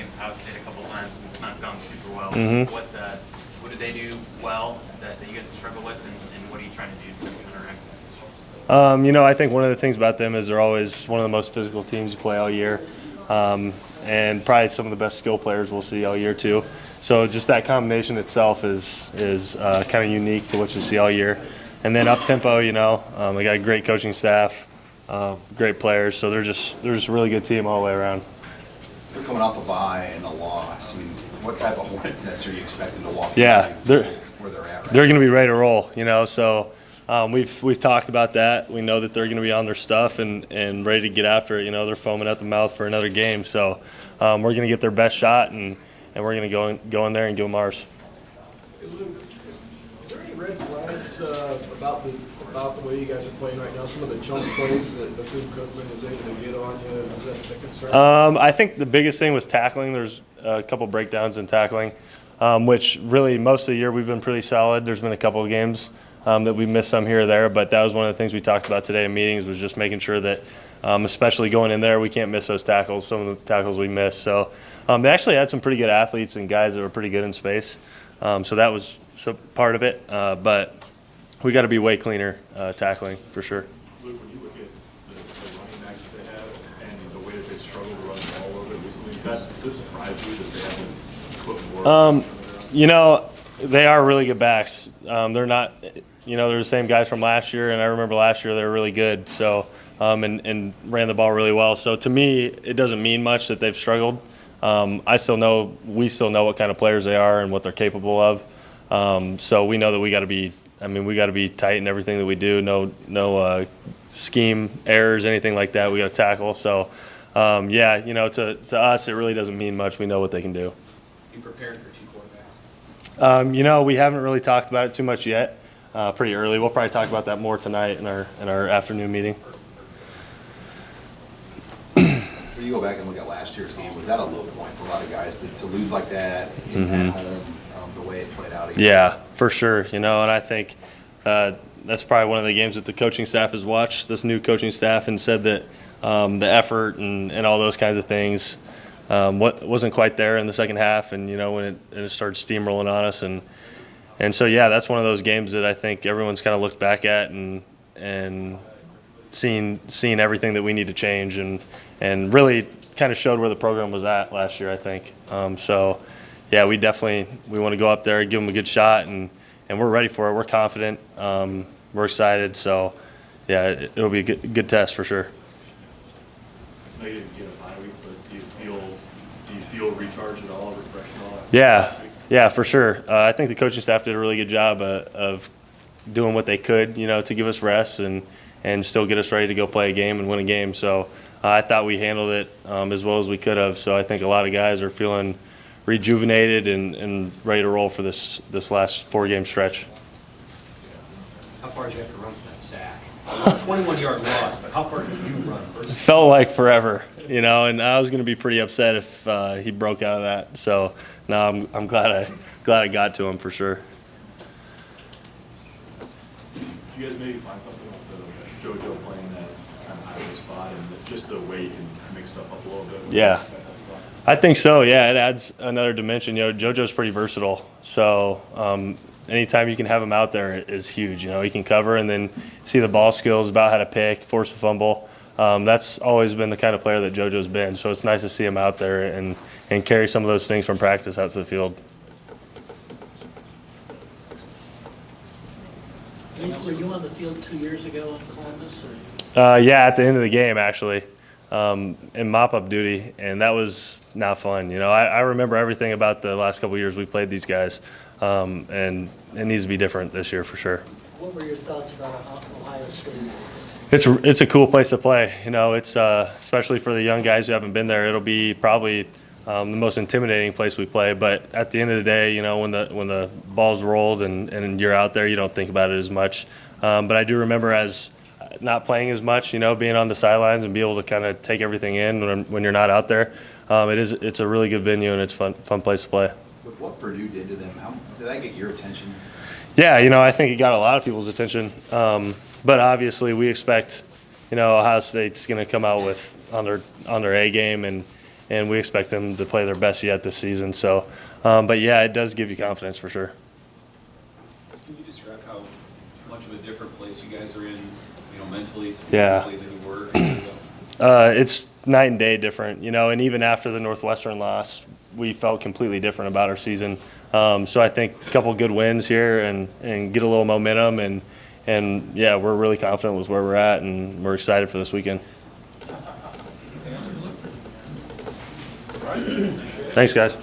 against Ohio State a couple times, and it's not gone super well. Mm-hmm. What did they do well that you guys have struggled with, and what are you trying to do to counteract that? I think one of the things about them is they're always one of the most physical teams you play all year, and probably some of the best skill players we'll see all year too. So just that combination itself is kind of unique to what you see all year. And then up tempo, they got a great coaching staff, great players. So they're just a really good team all the way around. They're coming off a bye and a loss. I mean, what type of Hornets nest are you expecting to walk Yeah, into where they're at right they're going to be ready to roll. So we've talked about that. We know that they're going to be on their stuff and ready to get after it. They're foaming at the mouth for another game. So we're going to get their best shot and we're going to go in there and give them ours. Hey, Luke, is there any red flags about the way you guys are playing right now? Some of the chunk plays that Bethune-Cookman is able to get on you, is that a concern? I think the biggest thing was tackling. There's a couple breakdowns in tackling, which really most of the year we've been pretty solid. There's been a couple of games that we missed some here or there, but that was one of the things we talked about today in meetings was just making sure that, especially going in there, we can't miss those tackles, some of the tackles we missed. So they actually had some pretty good athletes and guys that were pretty good in space. So that was part of it, but we got to be way cleaner tackling for sure. Luke, when you look at the running backs that they have and the way that they've struggled to run the ball a little bit recently, does it surprise you that they haven't put more? They are really good backs. They're not, they're the same guys from last year, and I remember last year they were really good. So and ran the ball really well. So to me, it doesn't mean much that they've struggled. We still know what kind of players they are and what they're capable of. So we know that we got to be tight in everything that we do. No scheme errors, anything like that. We got to tackle. So to us, it really doesn't mean much. We know what they can do. You prepared for two quarterbacks? We haven't really talked about it too much yet. Pretty early. We'll probably talk about that more tonight in our afternoon meeting. When you go back and look at last year's game, was that a low point for a lot of guys to lose like that at home, the way it played out again? Yeah, for sure. And I think that's probably one of the games that the coaching staff has watched, this new coaching staff, and said that the effort and all those kinds of things wasn't quite there in the second half, and when it started steamrolling on us, and so that's one of those games that I think everyone's kind of looked back at and seen everything that we need to change and really kind of showed where the program was at last year, I think. We want to go up there, give them a good shot, and we're ready for it. We're confident. We're excited. So it'll be a good test for sure. I know you didn't get a bye week, but do you feel recharged at all, refreshed at all? Yeah, for sure. I think the coaching staff did a really good job of doing what they could, to give us rest and still get us ready to go play a game and win a game. So I thought we handled it as well as we could have. So I think a lot of guys are feeling rejuvenated and ready to roll for this last 4-game stretch. How far did you have to run for that sack? 21-yard loss, but how far did you run? It felt like forever, and I was going to be pretty upset if he broke out of that. So no, I'm glad I got to him for sure. Did you guys maybe find something with JoJo playing that kind of higher spot and just the weight and mix stuff up a little bit? Yeah. I think so, yeah. It adds another dimension. JoJo's pretty versatile. So anytime you can have him out there is huge. He can cover and then see the ball skills about how to pick, force a fumble. That's always been the kind of player that JoJo's been. So it's nice to see him out there and carry some of those things from practice out to the field. Were you on the field 2 years ago in Columbus? At the end of the game, actually. In mop-up duty, and that was not fun. I remember everything about the last couple of years we played these guys, and it needs to be different this year for sure. What were your thoughts about Ohio State? It's a cool place to play. It's especially for the young guys who haven't been there. It'll be probably the most intimidating place we play. But at the end of the day, when the ball's rolled and you're out there, you don't think about it as much. But I do remember as not playing as much, being on the sidelines and be able to kind of take everything in when you're not out there. It's a really good venue and it's fun place to play. With what Purdue did to them, how did that get your attention? Yeah, I think it got a lot of people's attention. But obviously we expect, Ohio State's going to come out on their A game and and we expect them to play their best yet this season. So, but yeah, it does give you confidence for sure. Can you describe how much of a different place you guys are in, mentally, Yeah. physically than you were a year ago? It's night and day different, and even after the Northwestern loss, we felt completely different about our season. So I think a couple good wins here and get a little momentum and yeah, we're really confident with where we're at and we're excited for this weekend. Thanks, guys.